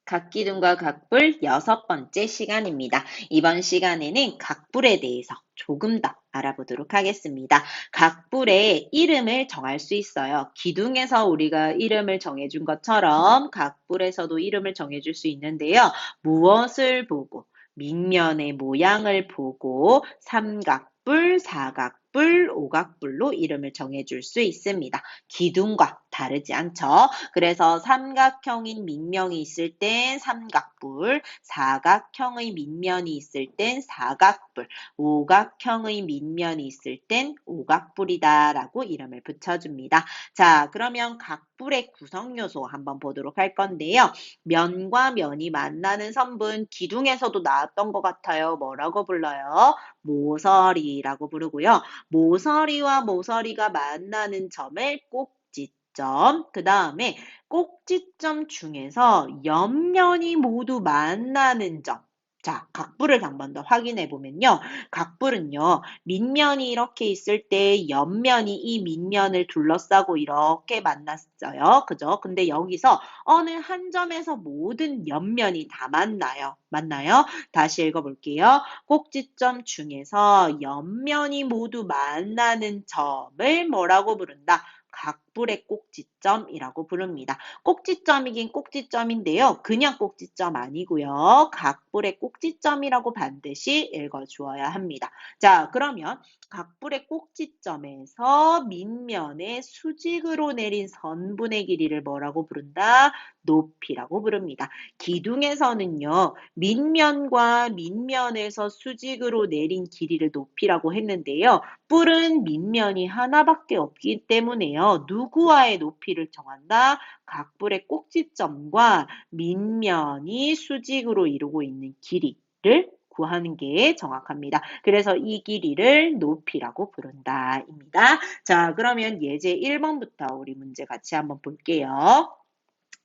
각기둥과 각불 6번째 시간입니다. 이번 시간에는 각불에 대해서 조금 더 알아보도록 하겠습니다. 각불의 이름을 정할 수 있어요. 기둥에서 우리가 이름을 정해준 것처럼 각불에서도 이름을 정해줄 수 있는데요. 무엇을 보고, 밑면의 모양을 보고 삼각불, 사각불, 오각불로 이름을 정해줄 수 있습니다. 기둥과 다르지 않죠? 그래서 삼각형인 밑면이 있을 땐 삼각불, 사각형의 밑면이 있을 땐 사각불, 오각형의 밑면이 있을 땐 오각불이다 라고 이름을 붙여줍니다. 자, 그러면 각불의 구성요소 한번 보도록 할 건데요. 면과 면이 만나는 선분, 기둥에서도 나왔던 것 같아요. 뭐라고 불러요? 모서리라고 부르고요. 모서리와 모서리가 만나는 점을 꼭지점, 그 다음에 꼭지점 중에서 옆면이 모두 만나는 점. 자, 각불을 한 번 더 확인해 보면요. 각불은요, 밑면이 이렇게 있을 때 옆면이 이 밑면을 둘러싸고 이렇게 만났어요. 그죠? 근데 여기서 어느 한 점에서 모든 옆면이 다 만나요. 맞나요? 다시 읽어볼게요. 꼭지점 중에서 옆면이 모두 만나는 점을 뭐라고 부른다? 각불의 꼭지점이라고 부릅니다. 꼭지점이긴 꼭지점인데요. 그냥 꼭지점 아니고요. 각불의 꼭지점이라고 반드시 읽어주어야 합니다. 자, 그러면 각불의 꼭지점에서 밑면에 수직으로 내린 선분의 길이를 뭐라고 부른다? 높이라고 부릅니다. 기둥에서는요. 밑면과 밑면에서 수직으로 내린 길이를 높이라고 했는데요. 뿔은 밑면이 하나밖에 없기 때문에요. 누구와의 높이를 정한다? 각뿔의 꼭지점과 밑면이 수직으로 이루고 있는 길이를 구하는 게 정확합니다. 그래서 이 길이를 높이라고 부른다입니다. 자, 그러면 예제 1번부터 우리 문제 같이 한번 볼게요.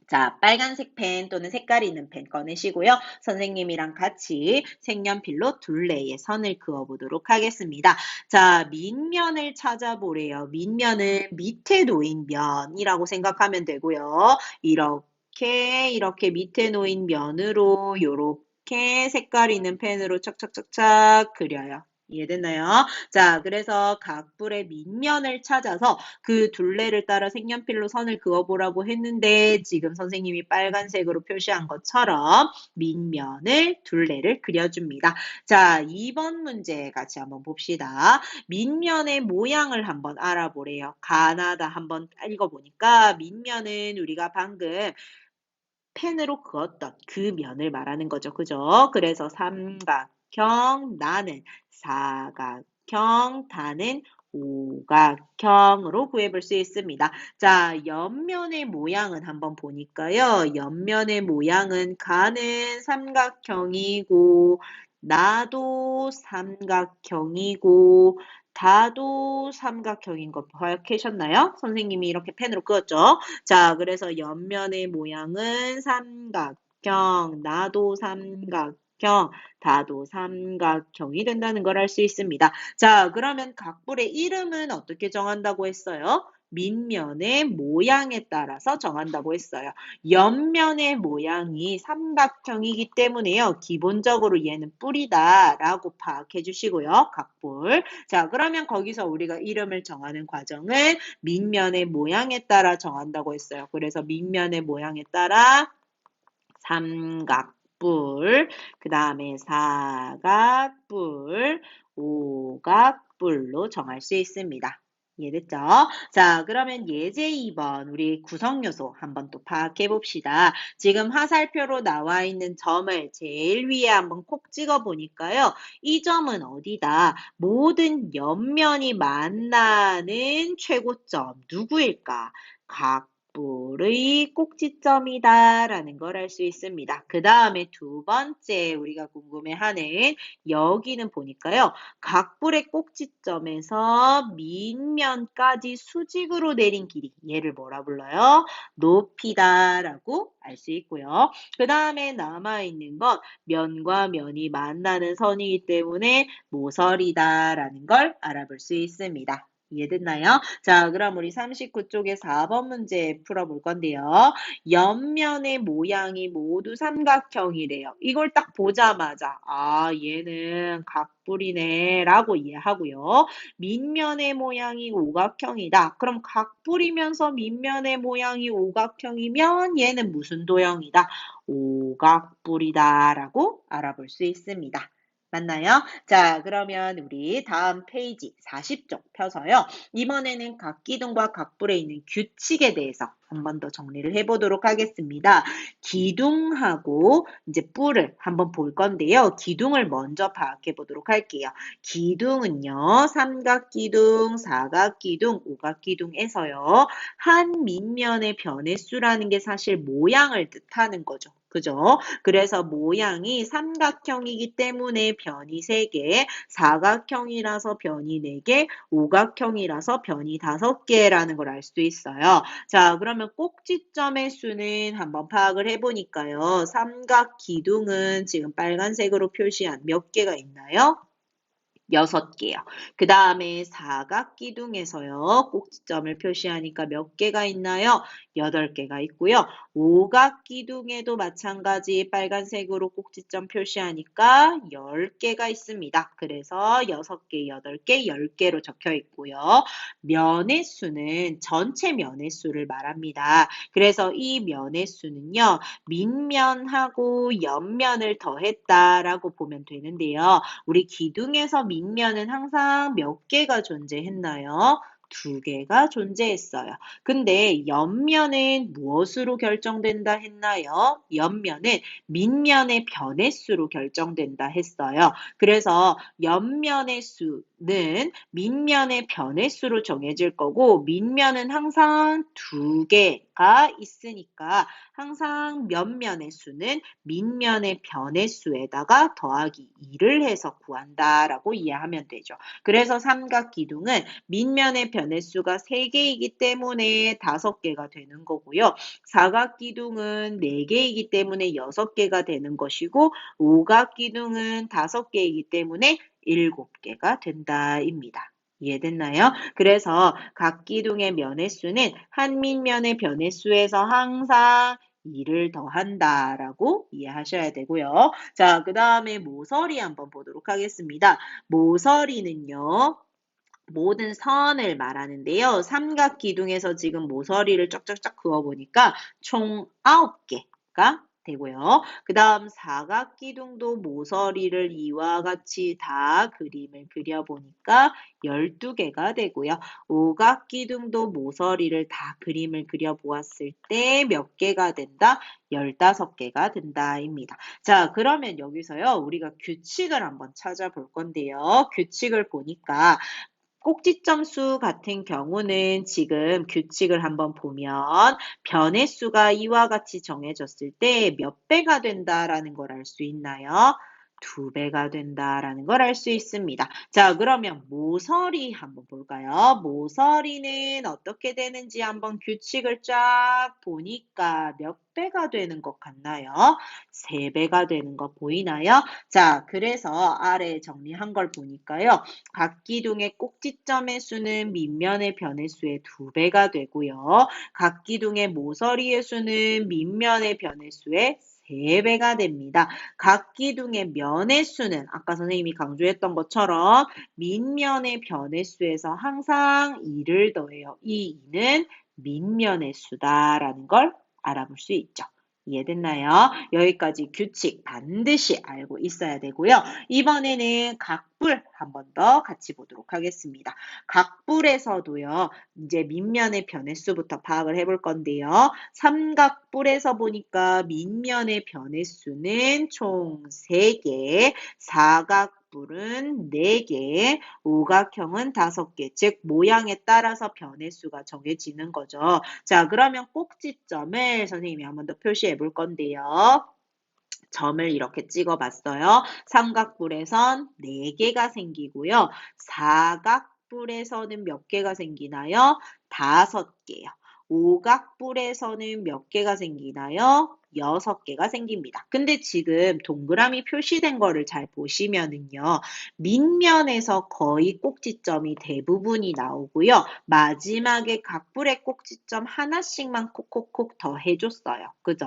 자, 빨간색 펜 또는 색깔이 있는 펜 꺼내시고요. 선생님이랑 같이 색연필로 둘레의 선을 그어보도록 하겠습니다. 자, 밑면을 찾아보래요. 밑면은 밑에 놓인 면이라고 생각하면 되고요. 이렇게 밑에 놓인 면으로 이렇게 색깔 있는 펜으로 착착착착 그려요. 이해됐나요? 자, 그래서 각불의 밑면을 찾아서 그 둘레를 따라 색연필로 선을 그어보라고 했는데 지금 선생님이 빨간색으로 표시한 것처럼 밑면을 둘레를 그려줍니다. 자, 2번 문제 같이 한번 봅시다. 밑면의 모양을 한번 알아보래요. 가나다 한번 읽어보니까 밑면은 우리가 방금 펜으로 그었던 그 면을 말하는 거죠. 그죠? 그래서 삼각형, 나는 사각형, 다는 오각형으로 구해볼 수 있습니다. 자, 옆면의 모양은 한번 보니까요. 옆면의 모양은 가는 삼각형이고, 나도 삼각형이고, 다도 삼각형인 거 파악하셨나요? 선생님이 이렇게 펜으로 그었죠? 자, 그래서 옆면의 모양은 삼각형, 나도 삼각형, 다도 삼각형이 된다는 걸 알 수 있습니다. 자, 그러면 각불의 이름은 어떻게 정한다고 했어요? 밑면의 모양에 따라서 정한다고 했어요. 옆면의 모양이 삼각형이기 때문에요. 기본적으로 얘는 뿔이다라고 파악해 주시고요. 각불. 자, 그러면 거기서 우리가 이름을 정하는 과정은 밑면의 모양에 따라 정한다고 했어요. 그래서 밑면의 모양에 따라 삼각뿔, 그 다음에 사각뿔, 오각뿔로 정할 수 있습니다. 이해됐죠? 자, 그러면 예제 2번 우리 구성요소 한번 또 파악해 봅시다. 지금 화살표로 나와 있는 점을 제일 위에 한번 콕 찍어 보니까요. 이 점은 어디다? 모든 옆면이 만나는 최고점 누구일까? 각불의 꼭지점이다 라는 걸 알 수 있습니다. 그 다음에 두 번째 우리가 궁금해하는 여기는 보니까요. 각불의 꼭지점에서 밑면까지 수직으로 내린 길이 얘를 뭐라 불러요? 높이다 라고 알 수 있고요. 그 다음에 남아있는 건 면과 면이 만나는 선이기 때문에 모서리다 라는 걸 알아볼 수 있습니다. 이해됐나요? 자, 그럼 우리 39쪽에 4번 문제 풀어볼 건데요. 옆면의 모양이 모두 삼각형이래요. 이걸 딱 보자마자 아, 얘는 각불이네 라고 이해하고요. 밑면의 모양이 오각형이다. 그럼 각불이면서 밑면의 모양이 오각형이면 얘는 무슨 도형이다? 오각불이다 라고 알아볼 수 있습니다. 맞나요? 자, 그러면 우리 다음 페이지 40쪽 펴서요. 이번에는 각기둥과 각불에 있는 규칙에 대해서 한 번 더 정리를 해보도록 하겠습니다. 기둥하고 이제 뿔을 한번 볼 건데요. 기둥을 먼저 파악해 보도록 할게요. 기둥은요, 삼각기둥, 사각기둥, 오각기둥에서요, 한 밑면의 변의 수라는 게 사실 모양을 뜻하는 거죠. 그죠? 그래서 모양이 삼각형이기 때문에 변이 3개, 사각형이라서 변이 4개, 오각형이라서 변이 5개라는 걸 알 수 있어요. 자, 그러면 꼭지점의 수는 한번 파악을 해보니까요. 삼각 기둥은 지금 빨간색으로 표시한 몇 개가 있나요? 6개요. 그 다음에 사각기둥에서요. 꼭지점을 표시하니까 몇 개가 있나요? 8개가 있고요. 오각기둥에도 마찬가지 빨간색으로 꼭지점 표시하니까 10개가 있습니다. 그래서 6개, 8개, 10개로 적혀 있고요. 면의 수는 전체 면의 수를 말합니다. 그래서 이 면의 수는요. 밑면하고 옆면을 더했다라고 보면 되는데요. 우리 기둥에서 밑면은 항상 몇 개가 존재했나요? 2개가 존재했어요. 근데 옆면은 무엇으로 결정된다 했나요? 옆면은 밑면의 변의 수로 결정된다 했어요. 그래서 옆면의 수는 밑면의 변의 수로 정해질 거고 밑면은 항상 2개가 있으니까 항상 옆면의 수는 밑면의 변의 수에다가 더하기 2를 해서 구한다라고 이해하면 되죠. 그래서 삼각기둥은 밑면의 변의 수가 3개이기 때문에 5개가 되는 거고요. 사각기둥은 4개이기 때문에 6개가 되는 것이고 오각기둥은 5개이기 때문에 7개가 된다입니다. 이해됐나요? 그래서 각 기둥의 면의 수는 한 밑면의 변의 수에서 항상 2를 더한다라고 이해하셔야 되고요. 자, 그 다음에 모서리 한번 보도록 하겠습니다. 모서리는요. 모든 선을 말하는데요. 삼각 기둥에서 지금 모서리를 쫙쫙쫙 그어보니까 총 9개가 되고요. 그 다음 사각 기둥도 모서리를 이와 같이 다 그림을 그려보니까 12개가 되고요. 오각 기둥도 모서리를 다 그림을 그려보았을 때 몇 개가 된다? 15개가 된다입니다. 자, 그러면 여기서요. 우리가 규칙을 한번 찾아볼 건데요. 규칙을 보니까 꼭지점 수 같은 경우는 지금 규칙을 한번 보면 변의 수가 이와 같이 정해졌을 때 몇 배가 된다라는 걸 알 수 있나요? 2배가 된다라는 걸 알 수 있습니다. 자, 그러면 모서리 한번 볼까요? 모서리는 어떻게 되는지 한번 규칙을 쫙 보니까 몇 배가 되는 것 같나요? 3배가 되는 거 보이나요? 자, 그래서 아래에 정리한 걸 보니까요. 각 기둥의 꼭지점의 수는 밑면의 변의 수의 2배가 되고요. 각 기둥의 모서리의 수는 밑면의 변의 수의 3배가 됩니다. 각 기둥의 면의 수는 아까 선생님이 강조했던 것처럼 밑면의 변의 수에서 항상 2를 더해요. 이 2는 밑면의 수다라는 걸 알아볼 수 있죠. 이해됐나요? 여기까지 규칙 반드시 알고 있어야 되고요. 이번에는 각불 한 번 더 같이 보도록 하겠습니다. 각불에서도요. 이제 밑면의 변의 수부터 파악을 해볼 건데요. 삼각불에서 보니까 밑면의 변의 수는 총 3개, 사각불은 4개, 오각형은 5개, 즉 모양에 따라서 변의 수가 정해지는 거죠. 자, 그러면 꼭지점을 선생님이 한 번 더 표시해 볼 건데요. 점을 이렇게 찍어 봤어요. 삼각뿔에선 4개가 생기고요. 사각뿔에서는 몇 개가 생기나요? 5개요. 오각뿔에서는 몇 개가 생기나요? 6개가 생깁니다. 근데 지금 동그라미 표시된 거를 잘 보시면은요. 밑면에서 거의 꼭지점이 대부분이 나오고요. 마지막에 각불의 꼭지점 하나씩만 콕콕콕 더 해줬어요. 그죠?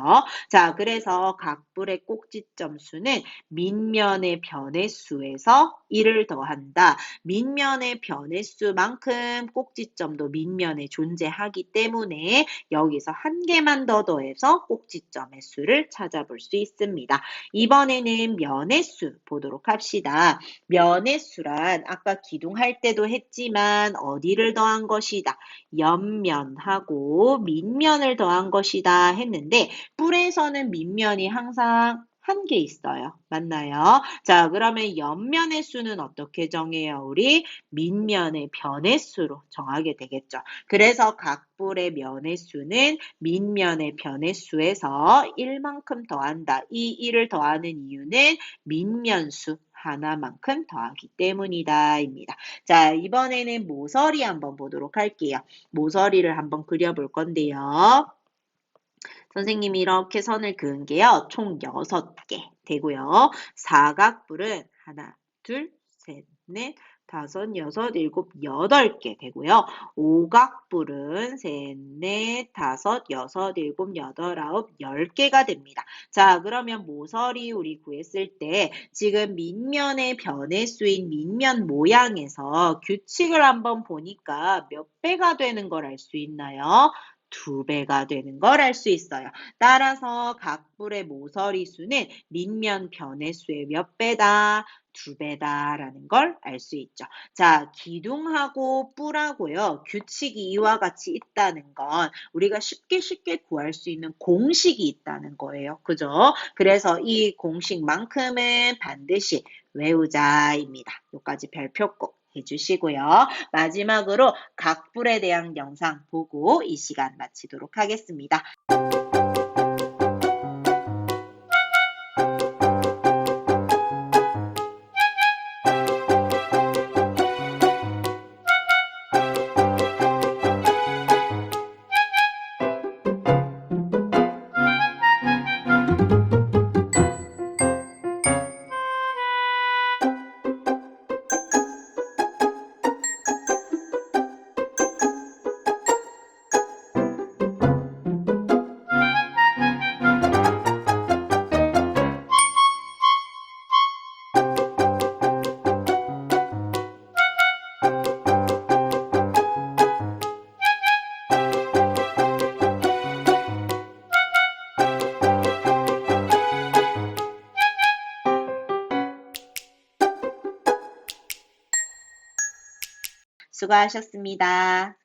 자, 그래서 각불의 꼭지점 수는 밑면의 변의 수에서 1을 더한다. 밑면의 변의 수만큼 꼭지점도 밑면에 존재하기 때문에 여기서 한 개만 더 더해서 꼭지점의 수를 찾아볼 수 있습니다. 이번에는 면의 수 보도록 합시다. 면의 수란 아까 기둥할 때도 했지만 어디를 더한 것이다. 옆면하고 밑면을 더한 것이다 했는데 뿔에서는 밑면이 항상 한 개 있어요. 맞나요? 자, 그러면 옆면의 수는 어떻게 정해요? 우리 밑면의 변의 수로 정하게 되겠죠. 그래서 각 뿔의 면의 수는 밑면의 변의 수에서 1만큼 더한다. 이 1을 더하는 이유는 밑면수 하나만큼 더하기 때문이다. 입니다. 자, 이번에는 모서리 한번 보도록 할게요. 모서리를 한번 그려볼 건데요. 선생님이 이렇게 선을 그은 게요. 총 6개 되고요. 사각뿔은 하나, 둘, 셋, 넷, 다섯, 여섯, 일곱, 8개 되고요. 오각뿔은 셋, 넷, 다섯, 여섯, 일곱, 여덟, 아홉, 10개가 됩니다. 자, 그러면 모서리 우리 구했을 때 지금 밑면의 변의 수인 밑면 모양에서 규칙을 한번 보니까 몇 배가 되는 걸 알 수 있나요? 2배가 되는 걸 알 수 있어요. 따라서 각 뿔의 모서리 수는 밑면 변의 수의 몇 배다? 2배다라는 걸 알 수 있죠. 자, 기둥하고 뿔하고요. 규칙이 이와 같이 있다는 건 우리가 쉽게 구할 수 있는 공식이 있다는 거예요. 그죠? 그래서 이 공식만큼은 반드시 외우자입니다. 여기까지 별표 꼭 해주시고요. 마지막으로 각불에 대한 영상 보고 이 시간 마치도록 하겠습니다. 수고하셨습니다.